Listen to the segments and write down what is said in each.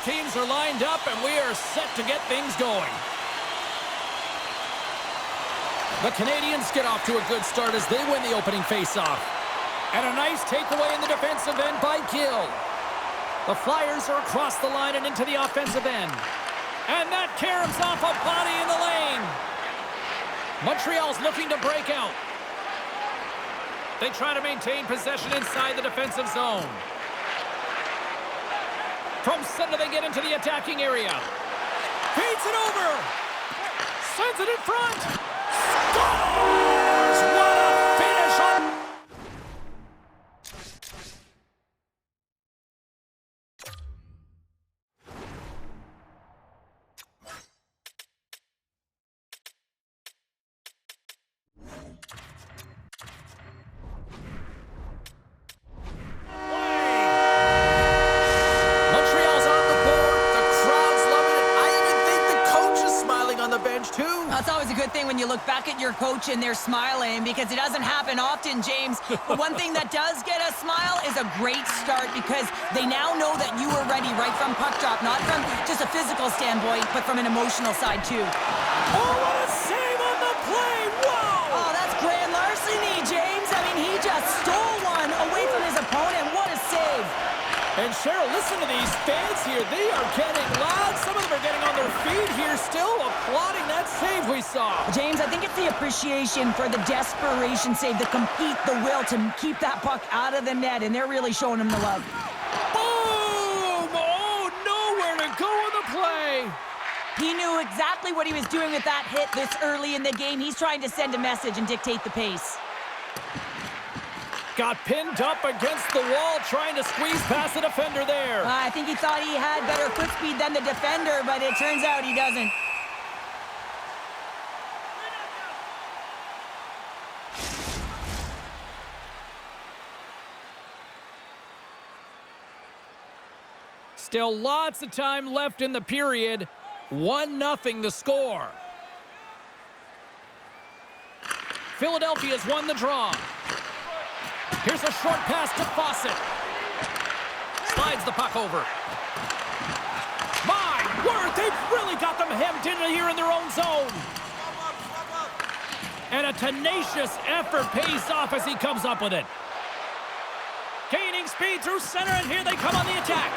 teams are lined up, and we are set to get things going. The Canadians get off to a good start as they win the opening faceoff. And a nice takeaway in the defensive end by Gill. The Flyers are across the line and into the offensive end. And that caroms off a body in the lane. Montreal's looking to break out. They try to maintain possession inside the defensive zone. From center, they get into the attacking area. Feeds it over. Sends it in front. Scores! What a finish on... That's always a good thing when you look back at your coach and they're smiling, because it doesn't happen often, James. But one thing that does get a smile is a great start, because they now know that you were ready right from puck drop, not from just a physical standpoint, but from an emotional side too. Oh, what a save on the play! Whoa! Oh, that's grand larceny, James. I mean, he just stole one away from his opponent. What a save! And Cheryl, listen to these fans here. They are getting loud. Some of them are getting on their feet here, still applauding that save we saw. James, I think it's the appreciation for the desperation save, the compete, the will to keep that puck out of the net, and they're really showing him the love. Boom! Oh, nowhere to go on the play. He knew exactly what he was doing with that hit this early in the game. He's trying to send a message and dictate the pace. Got pinned up against the wall, trying to squeeze past the defender there. I think he thought he had better foot speed than the defender, but it turns out he doesn't. Still lots of time left in the period. 1-0 the score. Philadelphia's won the draw. Here's a short pass to Fawcett. Slides the puck over. My word, they've really got them hemmed in here in their own zone. And a tenacious effort pays off as he comes up with it. Gaining speed through center, and here they come on the attack.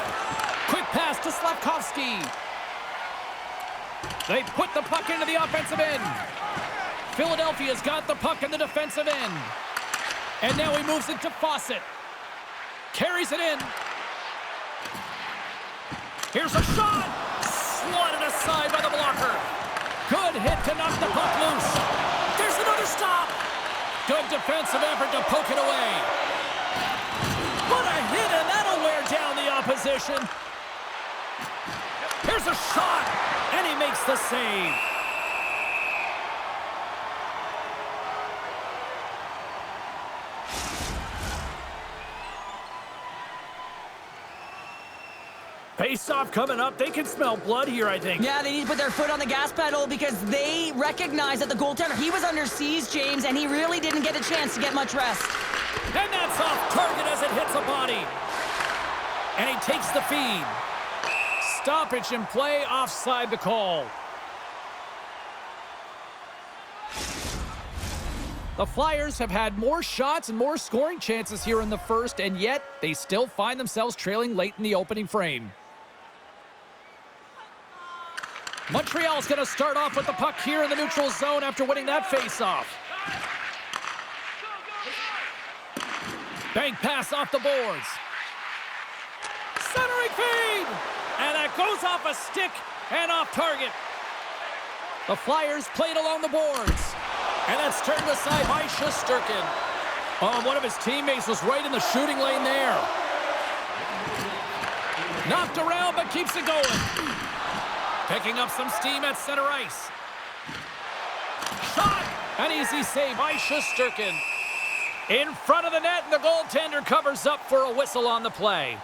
Quick pass to Slavkovsky. They put the puck into the offensive end. Philadelphia's got the puck in the defensive end. And now he moves it to Fawcett. Carries it in. Here's a shot. Swatted aside by the blocker. Good hit to knock the puck loose. There's another stop. Good defensive effort to poke it away. What a hit, and that'll wear down the opposition. Here's a shot, and he makes the save. Face-off coming up. They can smell blood here, I think. Yeah, they need to put their foot on the gas pedal, because they recognize that the goaltender, he was under siege, James, and he really didn't get a chance to get much rest. And that's off target as it hits a body. And he takes the feed. Stoppage in play, offside the call. The Flyers have had more shots and more scoring chances here in the first, and yet they still find themselves trailing late in the opening frame. Montreal's going to start off with the puck here in the neutral zone after winning that faceoff. Bank pass off the boards. Centering feed! And that goes off a stick and off target. The Flyers played along the boards. And that's turned aside by Shesterkin. Oh, one of his teammates was right in the shooting lane there. Knocked around, but keeps it going. Picking up some steam at center ice. Shot! An easy save by Shesterkin. In front of the net, and the goaltender covers up for a whistle on the play.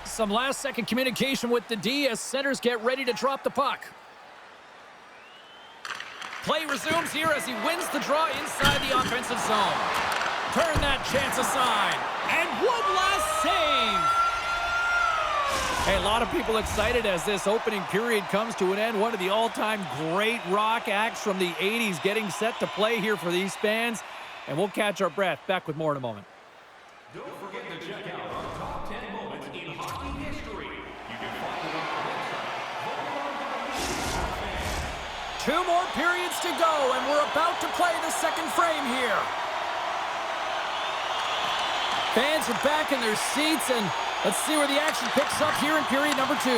Some last-second communication with the D as centers get ready to drop the puck. Play resumes here as he wins the draw inside the offensive zone. Turn that chance aside. And one last save. Hey, a lot of people excited as this opening period comes to an end. One of the all-time great rock acts from the 80s getting set to play here for these fans. And we'll catch our breath. Back with more in a moment. Don't forget to check out our top 10 moments in hockey history. You can find it on our website. 2 more periods to go, and we're about to play the second frame here. Fans are back in their seats, and let's see where the action picks up here in period number 2.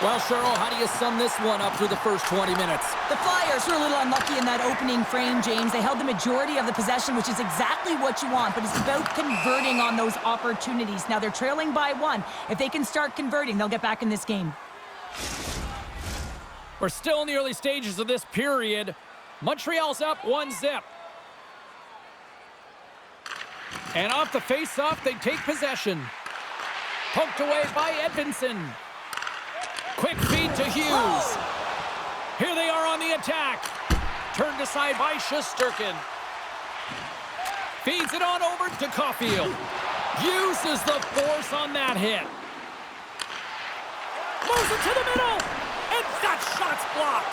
Well, Cheryl, how do you sum this one up through the first 20 minutes? The Flyers were a little unlucky in that opening frame, James. They held the majority of the possession, which is exactly what you want, but it's about converting on those opportunities. Now, they're trailing by 1. If they can start converting, they'll get back in this game. We're still in the early stages of this period. Montreal's up 1-0. And off the face-off, they take possession. Poked away by Edvinsson. Quick feed to Hughes. Here they are on the attack. Turned aside by Shesterkin. Feeds it on over to Caulfield. Uses the force on that hit. Moves it to the middle. And that shot's blocked.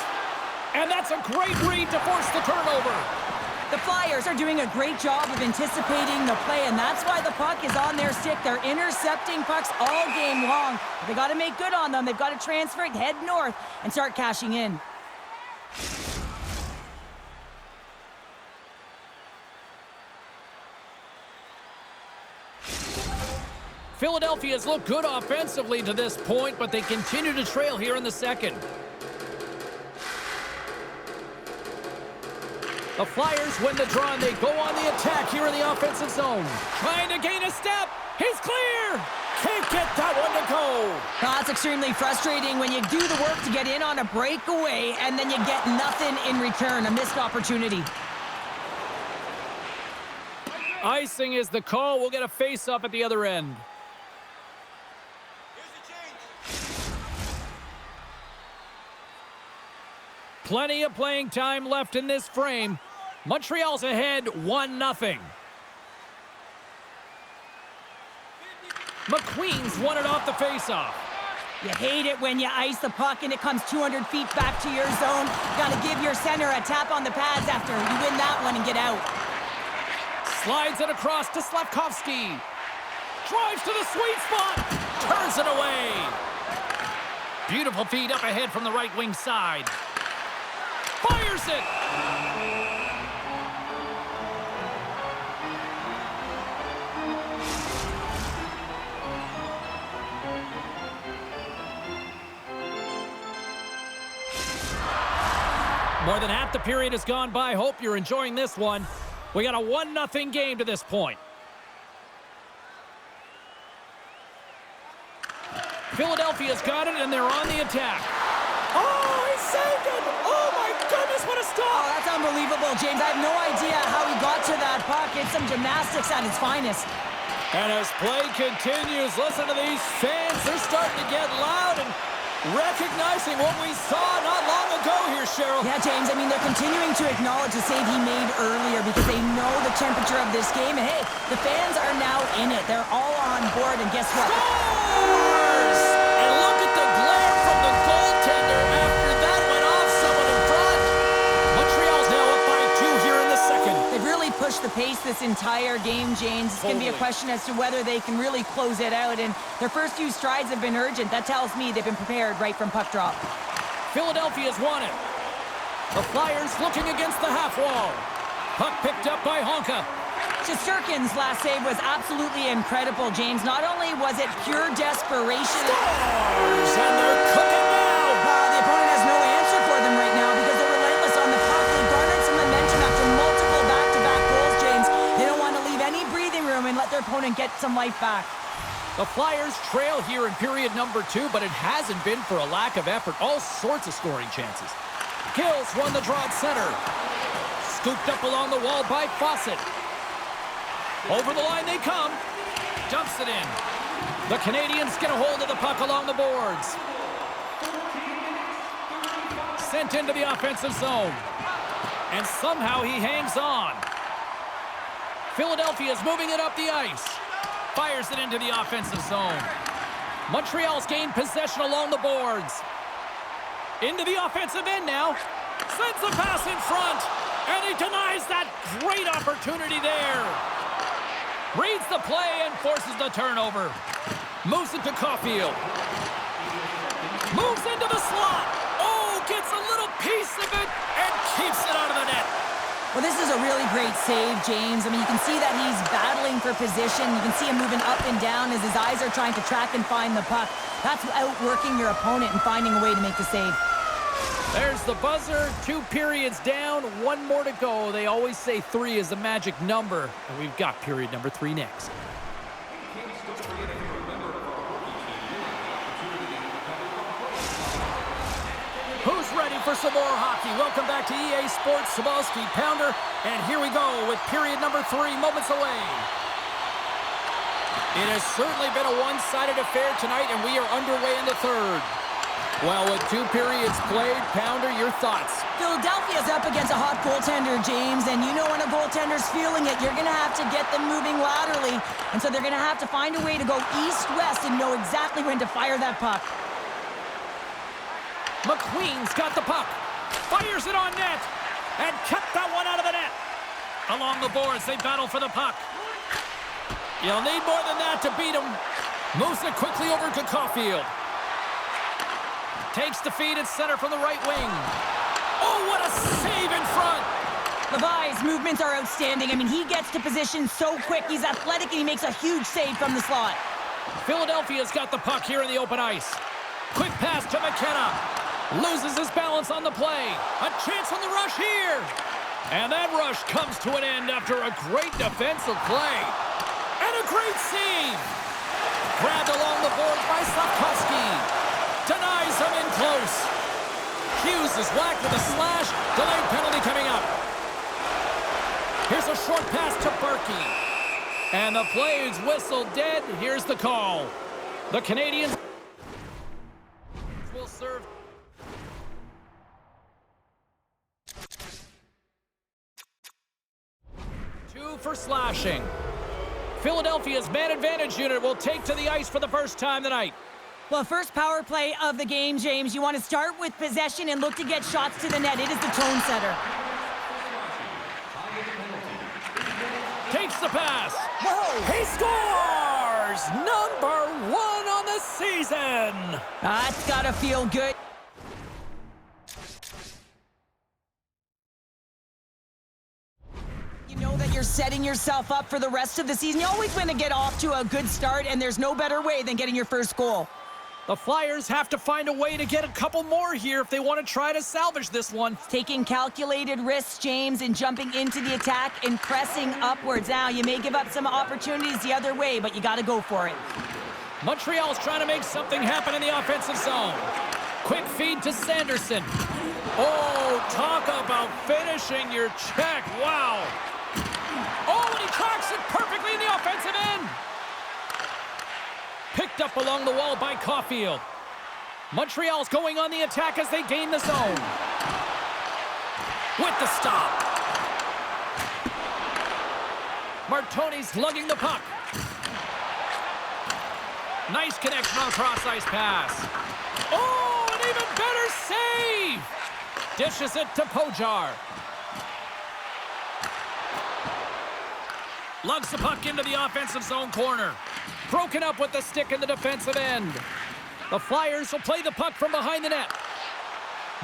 And that's a great read to force the turnover. The Flyers are doing a great job of anticipating the play, and that's why the puck is on their stick. They're intercepting pucks all game long. They got to make good on them. They've got to transfer it, head north, and start cashing in. Philadelphia's looked good offensively to this point, but they continue to trail here in the second. The Flyers win the draw, and they go on the attack here in the offensive zone. Trying to gain a step. He's clear. Can't get that one to go. Well, that's extremely frustrating when you do the work to get in on a breakaway, and then you get nothing in return, a missed opportunity. Icing is the call. We'll get a face-off at the other end. Plenty of playing time left in this frame. Montreal's ahead 1-0. McQueen's won it off the faceoff. You hate it when you ice the puck and it comes 200 feet back to your zone. Got to give your center a tap on the pads after you win that one and get out. Slides it across to Slavkovsky. Drives to the sweet spot. Turns it away. Beautiful feed up ahead from the right wing side. Fires it! More than half the period has gone by. Hope you're enjoying this one. We got a 1-0 game to this point. Philadelphia's got it, and they're on the attack. Oh, he saved it! Oh, my goodness, what a stop! Oh, that's unbelievable, James. I have no idea how he got to that puck. It's some gymnastics at its finest. And as play continues, listen to these fans. They're starting to get loud and recognizing what we saw not long ago here, Cheryl. Yeah, James, I mean, they're continuing to acknowledge the save he made earlier because they know the temperature of this game. And, hey, the fans are now in it. They're all on board, and guess what? Scores! And look at the glare from the goaltender after that went off someone in front. Montreal's now up by 2 here in the second. They've really pushed the pace this entire game, James. It's going to be a question as to whether they can really close it out. And their first few strides have been urgent. That tells me they've been prepared right from puck drop. Philadelphia's won it. The Flyers looking against the half wall. Puck picked up by Honka. Shesterkin's last save was absolutely incredible, James. Not only was it pure desperation. Scores! And they're cooking now. The opponent has no answer for them right now because they're relentless on the puck. They garnered some momentum after multiple back-to-back goals, James. They don't want to leave any breathing room and let their opponent get some life back. The Flyers trail here in period number 2, but it hasn't been for a lack of effort. All sorts of scoring chances. Gills won the draw at center. Scooped up along the wall by Fawcett. Over the line they come. Dumps it in. The Canadians get a hold of the puck along the boards. Sent into the offensive zone. And somehow he hangs on. Philadelphia's moving it up the ice. Fires it into the offensive zone. Montreal's gained possession along the boards. Into the offensive end now. Sends the pass in front. And he denies that great opportunity there. Reads the play and forces the turnover. Moves it to Caulfield. Moves into the slot. Oh, gets a little piece of it and keeps it out of the net. Well, this is a really great save, James. I mean, you can see that he's battling for position. You can see him moving up and down as his eyes are trying to track and find the puck. That's outworking your opponent and finding a way to make the save. There's the buzzer. 2 periods down, 1 more to go. They always say 3 is the magic number, and we've got period number 3 next. Who's ready for some more hockey? Welcome back to EA Sports, Sabalski, Pounder, and here we go with period number 3, moments away. It has certainly been a one-sided affair tonight, and we are underway in the 3rd. Well, with 2 periods played, Pounder, your thoughts? Philadelphia's up against a hot goaltender, James, and you know when a goaltender's feeling it, you're going to have to get them moving laterally, and so they're going to have to find a way to go east-west and know exactly when to fire that puck. McQueen's got the puck, fires it on net, and kept that one out of the net. Along the boards, they battle for the puck. You'll need more than that to beat him. Moves it quickly over to Caulfield. Takes the feed at center from the right wing. Oh, what a save in front! Levi's movements are outstanding. I mean, he gets to position so quick. He's athletic, and he makes a huge save from the slot. Philadelphia's got the puck here in the open ice. Quick pass to McKenna. Loses his balance on the play. A chance on the rush here. And that rush comes to an end after a great defensive play. And a great save. Grabbed along the boards by Slavkovsky. Denies him in close. Hughes is whacked with a slash. Delayed penalty coming up. Here's a short pass to Berkey. And the play is whistled dead. Here's the call. The Canadians will serve. Two for slashing. Philadelphia's man advantage unit will take to the ice for the first time tonight. Well, first power play of the game, James. You want to start with possession and look to get shots to the net. It is the tone setter. Takes the pass. Whoa! He scores! Number 1 on the season! That's got to feel good. You know that you're setting yourself up for the rest of the season. You always want to get off to a good start, and there's no better way than getting your first goal. The Flyers have to find a way to get a couple more here if they want to try to salvage this one. Taking calculated risks, James, and jumping into the attack and pressing upwards. Now, you may give up some opportunities the other way, but you got to go for it. Montreal's trying to make something happen in the offensive zone. Quick feed to Sanderson. Oh, talk about finishing your check. Wow. Oh, and he tracks it perfectly in the offensive end. Picked up along the wall by Caulfield. Montreal's going on the attack as they gain the zone. With the stop. Martoni's lugging the puck. Nice connection on a cross-ice pass. Oh, an even better save! Dishes it to Pojar. Lugs the puck into the offensive zone corner. Broken up with the stick in the defensive end. The Flyers will play the puck from behind the net.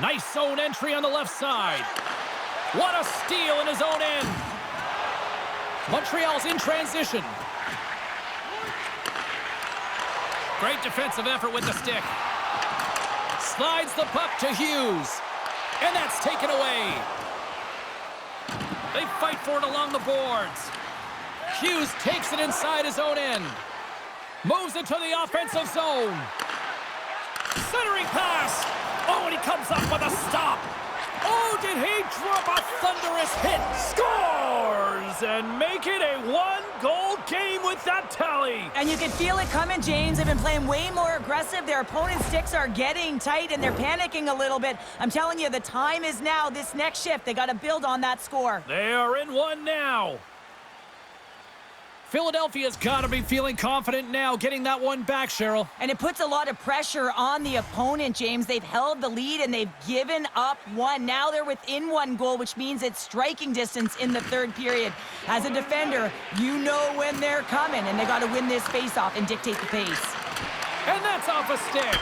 Nice zone entry on the left side. What a steal in his own end. Montreal's in transition. Great defensive effort with the stick. Slides the puck to Hughes. And that's taken away. They fight for it along the boards. Hughes takes it inside his own end. Moves it to the offensive zone. Centering pass. Oh, and he comes up with a stop. Oh, did he drop a thunderous hit? Scores! And make it a 1-goal game with that tally. And you can feel it coming, James. They've been playing way more aggressive. Their opponent's sticks are getting tight, and they're panicking a little bit. I'm telling you, the time is now. This next shift, they got to build on that score. They are in one now. Philadelphia's got to be feeling confident now, getting that one back, Cheryl. And it puts a lot of pressure on the opponent, James. They've held the lead and they've given up one. Now they're within one goal, which means it's striking distance in the third period. As a defender, you know when they're coming, and they got to win this face-off and dictate the pace. And that's off a stick.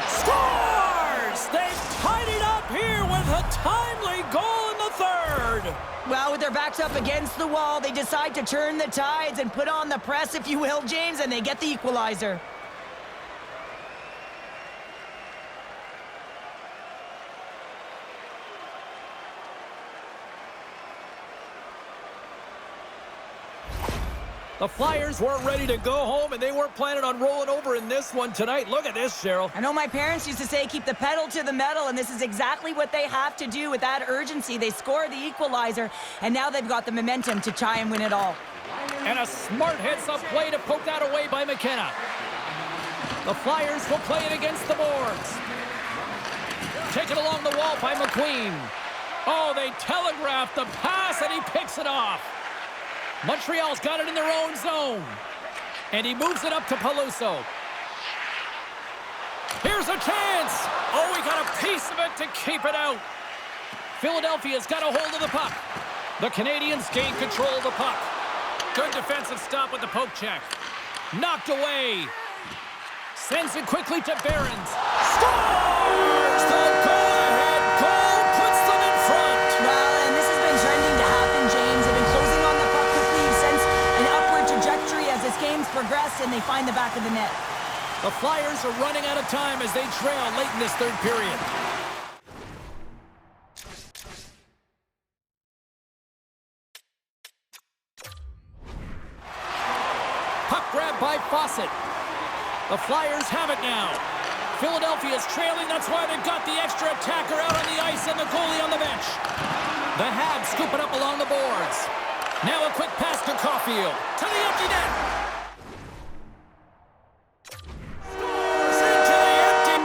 Scores! They've tied it up here with a timely goal in the third. Well, with their backs up against the wall, they decide to turn the tides and put on the press, if you will, James, and they get the equalizer. The Flyers weren't ready to go home, and they weren't planning on rolling over in this one tonight. Look at this, Cheryl. I know my parents used to say, keep the pedal to the metal, and this is exactly what they have to do with that urgency. They score the equalizer, and now they've got the momentum to try and win it all. And a smart heads-up play to poke that away by McKenna. The Flyers will play it against the boards. Taken along the wall by McQueen. Oh, they telegraphed the pass, and he picks it off. Montreal's got it in their own zone. And he moves it up to Peluso. Here's a chance. Oh, he got a piece of it to keep it out. Philadelphia's got a hold of the puck. The Canadians gain control of the puck. Good defensive stop with the poke check. Knocked away. Sends it quickly to Behrens. Scores! The go-ahead goal puts them in front. Well, and this has been trending to happen, James. They've been closing on the puck quickly since an upward trajectory as this game's progressed, and they find the back of the net. The Flyers are running out of time as they trail late in this third period. Puck grab by Fawcett. The Flyers have it now. Philadelphia's trailing, that's why they've got the extra attacker out on the ice and the goalie on the bench. The Habs scoop it up along the boards. Now a quick pass to Caulfield. To the empty net. Scores into the empty.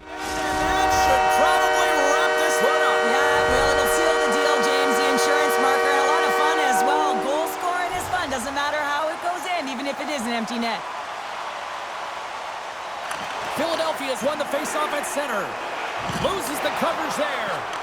And that should probably wrap this one up. Yeah, well, it'll seal the deal, James. The insurance marker, and a lot of fun as well. Goal scoring is fun. Doesn't matter how it goes in, even if it is an empty net. Philadelphia's won the faceoff at center. Loses the coverage there.